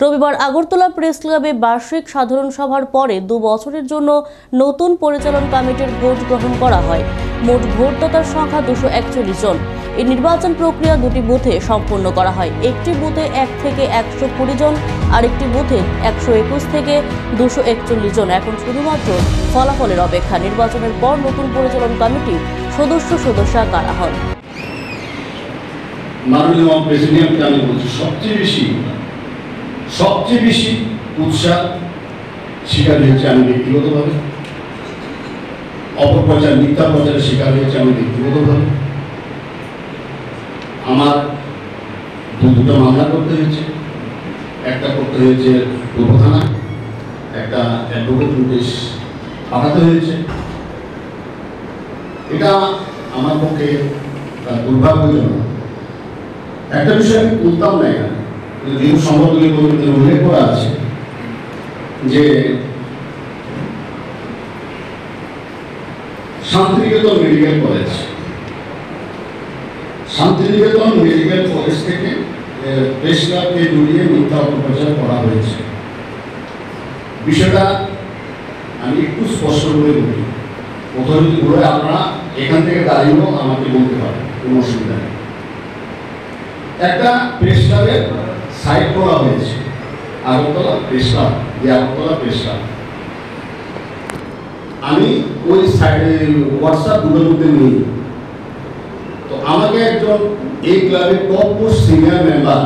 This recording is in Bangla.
রবিবার আগরতলা প্রেস ক্লাবে বার্ষিক সাধারণ সভার পরে 2 বছরের জন্য নতুন পরিচালন কমিটির ভোট গ্রহণ করা হয়। মোট ভোটদাতার সংখ্যা 241 জন। এই নির্বাচন প্রক্রিয়া দুটি বুথে সম্পন্ন করা হয়। একটি বুথে 1 থেকে 120 জন, আরেকটি বুথে 121 থেকে 241 জন। এখন শুধুমাত্র ফলাফলের অপেক্ষা। নির্বাচনের পর নতুন পরিচালন কমিটি সদস্যা কারা হন। মাননীয় প্রেসিডেন্টকে আমি বলছি, সবচেয়ে বেশি উৎসাহ শিকার হয়েছে আমি ব্যক্তিগতভাবে, অপপ্রচার মিথ্যা প্রচারের শিকার হয়েছে আমি ব্যক্তিগতভাবে। আমার দুটো মামলা করতে হয়েছে, একটা করতে হয়েছে পূর্ব থানা, একটা অ্যাডভোকেট নোটিশ পাঠাতে হয়েছে। এটা আমার পক্ষে দুর্ভাগ্যজনক। একটা বিষয় আমি তুলতাম না এখানে, যেহেতু সংগঠনের কমিটিতে উল্লেখ করা আছে যে শান্তিনিকেতন মেডিকেল কলেজ থেকে প্রেস ক্লাবকে জড়িয়ে মিথ্যা অপপ্রচার করা হয়েছে। বিষয়টা আমি একটু স্পষ্ট করে বলি, অথরিটি বলে আপনারা এখান থেকে দাঁড়িয়েও আমাকে বলতে পারেন, কোনো অসুবিধা নেই। একটা প্রেস ক্লাবের সাইট করা হয়েছে, আগরতলা প্রেস ক্লাব, আমি ওই সাইডে হোয়াটসঅ্যাপ গ্রুপের মধ্যে নেই। তো আমাকে একজন এই ক্লাবের টপ মোস্ট সিনিয়র মেম্বার